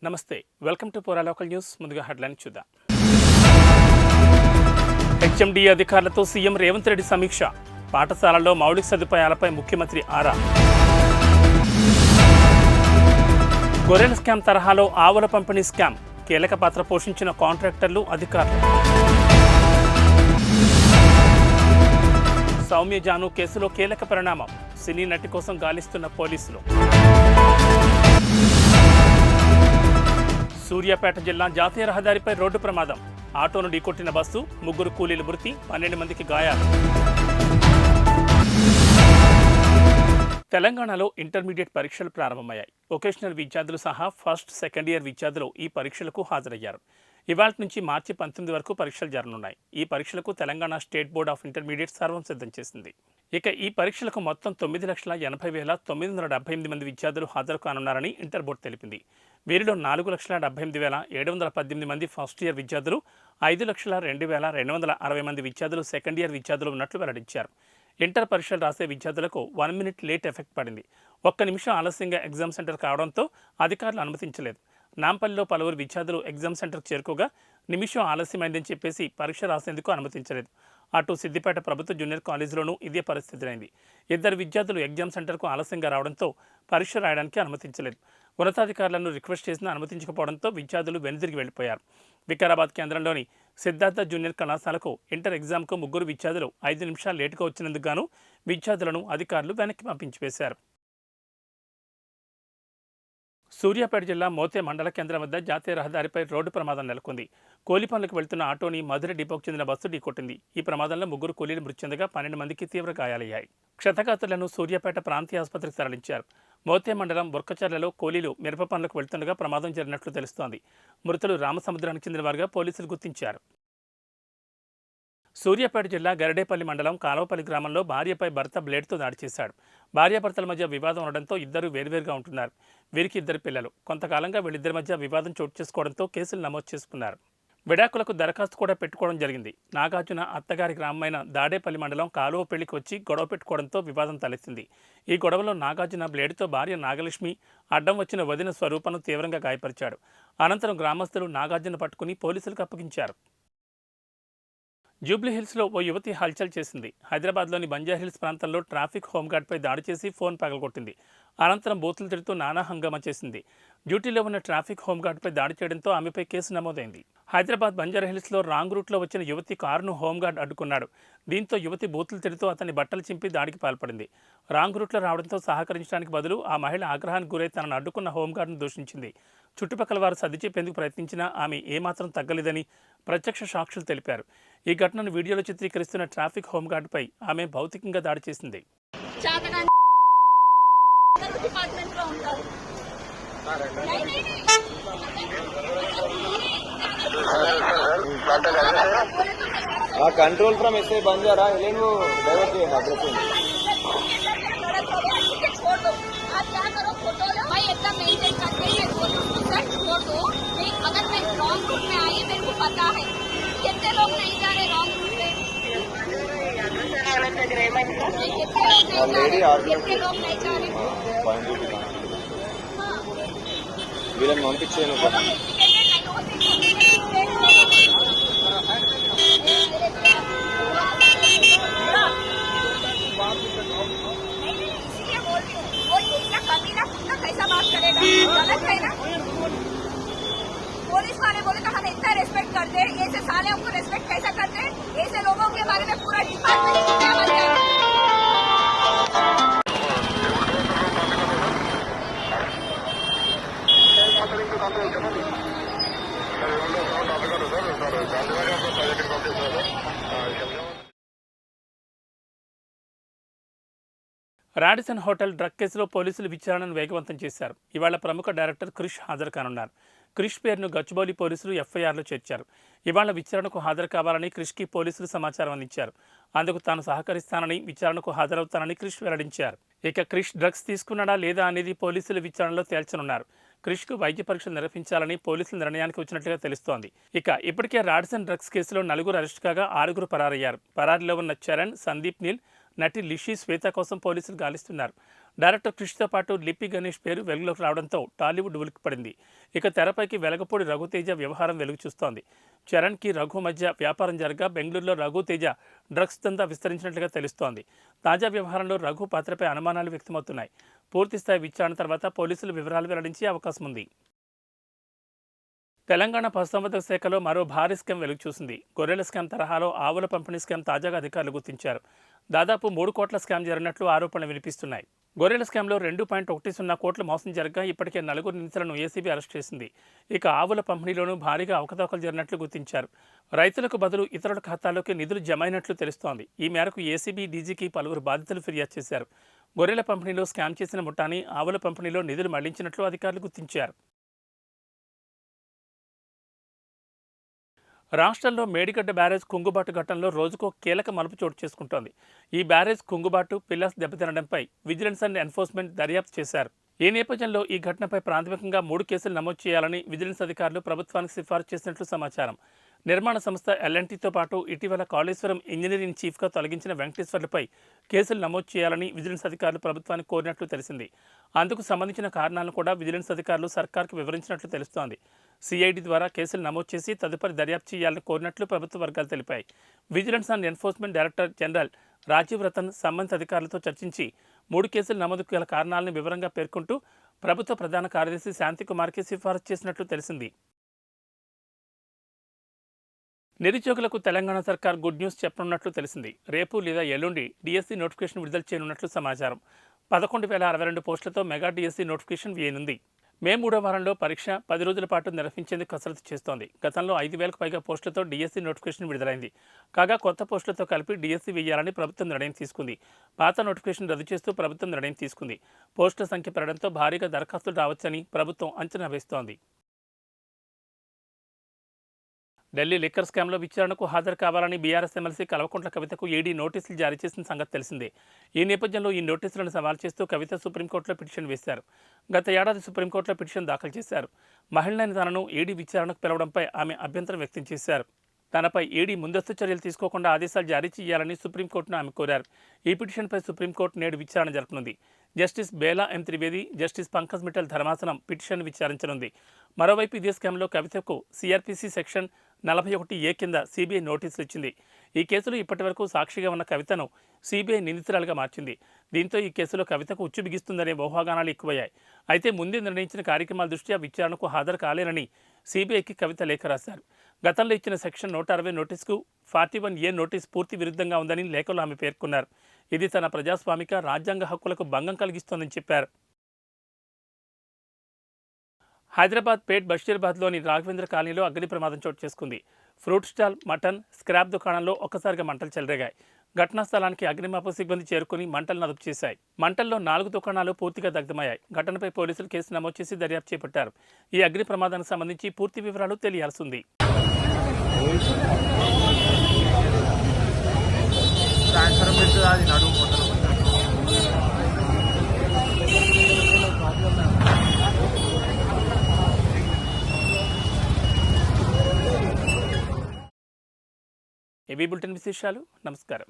నమస్తే, welcome to పూరా local news. ముందుగా హెడ్లైన్ చూద్దాం. హెచ్ఎండి అధికారులతో సీఎం రేవంత్ రెడ్డి సమీక్ష. పాఠశాలల్లో మౌలిక సదుపాయాలపై ముఖ్యమంత్రి ఆరా. గొర్రెల స్కామ్ తరహాలో ఆవుల పంపిణీ స్కామ్. కీలక పాత్ర పోషించిన కాంట్రాక్టర్లు, అధికారులు. సౌమ్య జాను కేసులో కీలక పరిణామం. సినీ నటి కోసం గాలిస్తున్న పోలీసులు. సూర్యాపేట జిల్లా జాతీయ రహదారిపై రోడ్డు ప్రమాదం. ఆటోను ఢీకొట్టిన బస్సు, 3 కూలీలు మృతి, 12 మందికి గాయాలు. తెలంగాణలో ఇంటర్మీడియట్ పరీక్షలు ప్రారంభమయ్యాయి. వొకేషనల్ విద్యార్థులు సహా ఫస్ట్, సెకండ్ ఇయర్ విద్యార్థులు ఈ పరీక్షలకు హాజరయ్యారు. ఇవాళ నుంచి మార్చి 19 వరకు పరీక్షలు జరగనున్నాయి. ఈ పరీక్షలకు Telangana state board of intermediate సర్వం సిద్ధం చేసింది. ఇక ఈ పరీక్షలకు మొత్తం 9,80,978 మంది విద్యార్థులు హాజరు కానున్నారని ఇంటర్ బోర్డు తెలిపింది. వీరిలో 4,78,718 మంది ఫస్ట్ ఇయర్ విద్యార్థులు, 5,02,260 మంది విద్యార్థులు సెకండ్ ఇయర్ విద్యార్థులు ఉన్నట్లు వెల్లడించారు. ఇంటర్ పరీక్షలు రాసే విద్యార్థులకు 1 మినిట్ లేట్ ఎఫెక్ట్ పడింది. 1 నిమిషం ఆలస్యంగా ఎగ్జామ్ సెంటర్ కావడంతో అధికారులు అనుమతించలేదు. నాంపల్లిలో పలువురు విద్యార్థులు ఎగ్జామ్ సెంటర్కు చేరుకోగా నిమిషం ఆలస్యమైందని చెప్పేసి పరీక్ష రాసేందుకు అనుమతించలేదు. అటు సిద్దిపేట ప్రభుత్వ జూనియర్ కాలేజీలోనూ ఇదే పరిస్థితి అయింది. 2 విద్యార్థులు ఎగ్జామ్ సెంటర్కు ఆలస్యంగా రావడంతో పరీక్ష రాయడానికి అనుమతించలేదు. ఉన్నతాధికారులను రిక్వెస్ట్ చేసినా అనుమతించకపోవడంతో విద్యార్థులు వెనుదిరిగి వెళ్లిపోయారు. వికారాబాద్ కేంద్రంలోని సిద్ధార్థ జూనియర్ కళాశాలకు ఇంటర్ ఎగ్జామ్కు 3 విద్యార్థులు 5 నిమిషాలు లేటుగా వచ్చినందుకు గాను విద్యార్థులను అధికారులు వెనక్కి పంపించివేశారు. సూర్యాపేట జిల్లా మోతే మండల కేంద్రం వద్ద జాతీయ రహదారిపై రోడ్డు ప్రమాదం నెలకొంది. కూలీ పనులకు వెళ్తున్న ఆటోని మధుర డిపోకు చెందిన బస్సు ఢీకొట్టింది. ఈ ప్రమాదంలో 3 కూలీలు మృతి చెందగా 12 మందికి తీవ్ర గాయాలయ్యాయి. క్షతగాత్రులను సూర్యాపేట ప్రాంతీయ ఆసుపత్రికి తరలించారు. మోతే మండలం బుర్కచర్లలో కూలీలు మిరప పనులకు వెళ్తుండగా ప్రమాదం జరిగినట్లు తెలుస్తోంది. మృతులు రామసముద్రానికి చెందిన వారుగా పోలీసులు గుర్తించారు. సూర్యాపేట జిల్లా గరడేపల్లి మండలం కాలువపల్లి గ్రామంలో భార్యపై భర్త బ్లేడ్తో దాడి చేశాడు. భార్యాభర్తల మధ్య వివాదం ఉండడంతో ఇద్దరు వేర్వేరుగా ఉంటున్నారు. వీరికి 2 పిల్లలు. కొంతకాలంగా వీళ్ళిద్దరి మధ్య వివాదం చోటు చేసుకోవడంతో కేసులు నమోదు చేసుకున్నారు. విడాకులకు దరఖాస్తు కూడా పెట్టుకోవడం జరిగింది. నాగార్జున అత్తగారి గ్రామమైన దాడేపల్లి మండలం కాలువ పెళ్లికి వచ్చి గొడవ పెట్టుకోవడంతో వివాదం తలెత్తింది. ఈ గొడవలో నాగార్జున బ్లేడ్తో భార్య నాగలక్ష్మి, అడ్డం వచ్చిన వదిన స్వరూపను తీవ్రంగా గాయపరిచాడు. అనంతరం గ్రామస్తులు నాగార్జున పట్టుకుని పోలీసులకు అప్పగించారు. జూబ్లీహిల్స్లో ఓ యువతి హల్చల్ చేసింది. హైదరాబాద్లోని బంజారాహిల్స్ ప్రాంతంలో ట్రాఫిక్ హోంగార్డ్పై దాడి చేసి ఫోన్ పగలగొట్టింది. అనంతరం బూతులు తిడుతూ నానా హంగామా చేసింది. డ్యూటీలో ఉన్న ట్రాఫిక్ హోంగార్డ్పై దాడి చేయడంతో ఆమెపై కేసు నమోదైంది. హైదరాబాద్ బంజారాహిల్స్లో రాంగ్ రూట్లో వచ్చిన యువతి కారును హోంగార్డ్ అడ్డుకున్నాడు. దీంతో యువతి బూతులు తిడుతూ అతని బట్టలు చింపి దాడికి పాల్పడింది. రాంగ్ రూట్లో రావడంతో సహకరించడానికి బదులు ఆ మహిళ ఆగ్రహానికి గురై తనను అడ్డుకున్న హోంగార్డ్ను దూషించింది. చుట్టుపక్కల వారు సర్ది చెప్పేందుకు ప్రయత్నించినా ఆమె ఏమాత్రం తగ్గలేదని ప్రత్యక్ష సాక్షులు తెలిపారు. ఈ ఘటనను వీడియోలో చిత్రీకరిస్తున్న ట్రాఫిక్ హోంగార్డ్పై ఆమె భౌతికంగా దాడి చేసింది. कंट्रोल फ्रॉम ऐसे बन जा रहा है लेकिन वो डाइवर्ट किया अग्रेसिव आप क्या करो फोटो लो भाई एकदम मेंटेन करके ये छोड़ दो। अगर मैं रॉन्ग रूट में आई मेरे को पता है कितने लोग नहीं जा रहे रॉन्ग रूट पे कितने लोग नहीं जा रहे వీళ్ళని పంపించేయను कैसा बात करेगा, गलत है ना। पुलिस वाले बोले तो हम इतना रेस्पेक्ट करते, ऐसे साले हमको रेस्पेक्ट कैसा करते, ऐसे लोगों के बारे में पूरा डिपार्टमेंट क्या बन जाएगा। రాడిసన్ హోటల్ డ్రగ్ కేసులో పోలీసులు విచారణను వేగవంతం చేశారు. ఇవాళ ప్రముఖ డైరెక్టర్ క్రిష్ హాజరు కానున్నారు. క్రిష్ పేరును గచ్చిబౌలి పోలీసులు ఎఫ్ఐఆర్లో చేర్చారు. ఇవాళ విచారణకు హాజరు కావాలని క్రిష్కి పోలీసులు సమాచారం అందించారు. అందుకు తాను సహకరిస్తానని, విచారణకు హాజరవుతానని క్రిష్ వెల్లడించారు. ఇక క్రిష్ డ్రగ్స్ తీసుకున్నాడా లేదా అనేది పోలీసులు విచారణలో తేల్చనున్నారు. క్రిష్కు వైద్య పరీక్షలు నిర్వహించాలని పోలీసుల నిర్ణయానికి వచ్చినట్లుగా తెలుస్తోంది. ఇక ఇప్పటికే రాడిసన్ డ్రగ్స్ కేసులో 4 అరెస్ట్ కాగా 6 పరారయ్యారు. పరారీలో ఉన్న చరణ్, సందీప్ నీల్, నటి లిషి శ్వేత కోసం పోలీసులు గాలిస్తున్నారు. డైరెక్టర్ క్రిష్తో పాటు లిప్పి గణేష్ పేరు వెలుగులోకి రావడంతో టాలీవుడ్ ఉలిక్కిపడింది. ఇక తెరపైకి వెలగపూడి రఘుతేజ వ్యవహారం వెలుగు చూస్తోంది. చరణ్కి రఘు మధ్య వ్యాపారం జరగా బెంగళూరులో రఘుతేజ డ్రగ్స్ దందా విస్తరించినట్లుగా తెలుస్తోంది. తాజా వ్యవహారంలో రఘు పాత్రపై అనుమానాలు వ్యక్తమవుతున్నాయి. పూర్తిస్థాయి విచారణ తర్వాత పోలీసులు వివరాలు వెల్లడించే అవకాశం ఉంది. తెలంగాణ పశుసంవర్ధక శాఖలో మరో భారీ స్కామ్ వెలుగు చూసింది. గొర్రెల స్కామ్ తరహాలో ఆవుల పంపిణీ స్కామ్ తాజాగా అధికారులు గుర్తించారు. దాదాపు 3 కోట్ల స్కామ్ జరిగినట్లు ఆరోపణలు వినిపిస్తున్నాయి. గొర్రెల స్కామ్లో 2.10 కోట్ల మోసం జరగా ఇప్పటికే 4 నిందితులను ఏసీబీ అరెస్ట్ చేసింది. ఇక ఆవుల పంపిణీలోనూ భారీగా అవకతవకలు జరిగినట్లు గుర్తించారు. రైతులకు బదులు ఇతరుల ఖాతాలోకి నిధులు జమైనట్లు తెలుస్తోంది. ఈ మేరకు ఏసీబీ డీజీకి పలువురు బాధితులు ఫిర్యాదు చేశారు. గొర్రెల పంపిణీలో స్కామ్ చేసిన ముఠాని ఆవుల పంపిణీలో నిధులు మళ్లించినట్లు అధికారులు గుర్తించారు. రాష్ట్రంలో మేడిగడ్డ బ్యారేజ్ కుంగుబాటు ఘటనలో రోజుకో కీలక మలుపు చోటు చేసుకుంటోంది. ఈ బ్యారేజ్ కుంగుబాటు పిల్లర్స్ దెబ్బతినడంపై విజిలెన్స్ అండ్ ఎన్ఫోర్స్మెంట్ దర్యాప్తు చేశారు. ఈ నేపథ్యంలో ఈ ఘటనపై ప్రాథమికంగా 3 కేసులు నమోదు చేయాలని విజిలెన్స్ అధికారులు ప్రభుత్వానికి సిఫారసు చేసినట్లు సమాచారం. నిర్మాణ సంస్థ ఎల్ఎన్టీతో పాటు ఇటీవల కాళేశ్వరం ఇంజనీరింగ్ చీఫ్గా తొలగించిన వెంకటేశ్వర్లపై కేసులు నమోదు చేయాలని విజిలెన్స్ అధికారులు ప్రభుత్వానికి కోరినట్లు తెలిసింది. అందుకు సంబంధించిన కారణాలను కూడా విజిలెన్స్ అధికారులు సర్కార్కు వివరించినట్లు తెలుస్తోంది. సిఐడి ద్వారా కేసులు నమోదు చేసి తదుపరి దర్యాప్తు చేయాలని కోరినట్లు ప్రభుత్వ వర్గాలు తెలిపాయి. Vigilance and enforcement director general Rajiv Ratan సంబంధిత అధికారులతో చర్చించి 3 కేసులు నమోదుకు గల కారణాలను వివరంగా పేర్కొంటూ ప్రభుత్వ ప్రధాన కార్యదర్శి శాంతికుమార్కి సిఫారసు చేసినట్లు తెలిసింది. నిరుద్యోగులకు తెలంగాణ సర్కార్ గుడ్ న్యూస్ చెప్పనున్నట్లు తెలిసింది. రేపు లేదా ఎల్లుండి డిఎస్సి నోటిఫికేషన్ విడుదల చేయనున్నట్లు సమాచారం. 11,062 పోస్టులతో మెగా డిఎస్సి నోటిఫికేషన్ వేయనుంది. మే 3వ వారంలో పరీక్ష 10 రోజుల పాటు నిర్వహించేందుకు కసరత్తు చేస్తోంది. గతంలో 5,000కు పైగా పోస్టులతో డిఎస్సి నోటిఫికేషన్ విడుదలైంది. కాగా కొత్త పోస్టులతో కలిపి డిఎస్సి వేయాలని ప్రభుత్వం నిర్ణయం తీసుకుంది. పాత నోటిఫికేషన్ రద్దు చేస్తూ ప్రభుత్వం నిర్ణయం తీసుకుంది. పోస్టుల సంఖ్య పెరగడంతో భారీగా దరఖాస్తులు రావచ్చని ప్రభుత్వం అంచనా వేస్తోంది. ఢిల్లీ లిక్కర్ స్కామ్లో విచారణకు హాజరు కావాలని బీఆర్ఎస్ ఎమ్మెల్సీ కల్వకుంట్ల కవితకు ఈడీ నోటీసులు జారీ చేసిన సంగతి తెలిసిందే. ఈ నేపథ్యంలో ఈ నోటీసులను సవాల్ చేస్తూ కవిత సుప్రీంకోర్టులో పిటిషన్ వేశారు. గత ఏడాది సుప్రీంకోర్టులో పిటిషన్ దాఖలు చేశారు. మహిళని తనను ఈడీ విచారణకు పిలవడంపై ఆమె అభ్యంతరం వ్యక్తం చేశారు. తనపై ఈడీ ముందస్తు చర్యలు తీసుకోకుండా ఆదేశాలు జారీ చేయాలని సుప్రీంకోర్టును ఆమె కోరారు. ఈ పిటిషన్పై సుప్రీంకోర్టు నేడు విచారణ జరపనుంది. జస్టిస్ బేలా ఎం త్రివేది, జస్టిస్ పంకజ్ మిట్టల్ ధర్మాసనం పిటిషన్ విచారించనుంది. మరోవైపు ఇదే స్కామ్లో కవితకు సిఆర్పిసి సెక్షన్ 41A కింద సిబిఐ నోటీసులు ఇచ్చింది. ఈ కేసులో ఇప్పటివరకు సాక్షిగా ఉన్న కవితను సిబిఐ నిందితురాలుగా మార్చింది. దీంతో ఈ కేసులో కవితకు ఉచ్చు బిగిస్తుందనే ఊహాగానాలు ఎక్కువయ్యాయి. అయితే ముందే నిర్ణయించిన కార్యక్రమాల దృష్ట్యా విచారణకు హాజరు కాలేనని సిబిఐకి కవిత లేఖ రాశారు. గతంలో ఇచ్చిన సెక్షన్ 160 నోటీసుకు 41A నోటీసు పూర్తి విరుద్ధంగా ఉందని లేఖలో ఆమె పేర్కొన్నారు. ఇది తన ప్రజాస్వామిక రాజ్యాంగ హక్కులకు భంగం కలిగిస్తోందని చెప్పారు. హైదరాబాద్ పేట్ బషీర్బాద్లోని రాఘవేంద్ర కాలనీలో అగ్ని ప్రమాదం చోటు చేసుకుంది. ఫ్రూట్ స్టాల్, మటన్, స్క్రాప్ దుకాణంలో ఒక్కసారిగా మంటలు చెలరేగాయి. ఘటనా స్థలానికి అగ్నిమాపక సిబ్బంది చేరుకుని మంటలను అదుపు చేశాయి. మంటల్లో 4 దుకాణాలు పూర్తిగా దగ్ధమయ్యాయి. ఘటనపై పోలీసులు కేసు నమోదు చేసి దర్యాప్తు చేపట్టారు. ఈ అగ్ని ప్రమాదానికి సంబంధించి పూర్తి వివరాలు తెలియాల్సి ఉంది. ఏబీ బులెటిన్ విశేషాలు. నమస్కారం.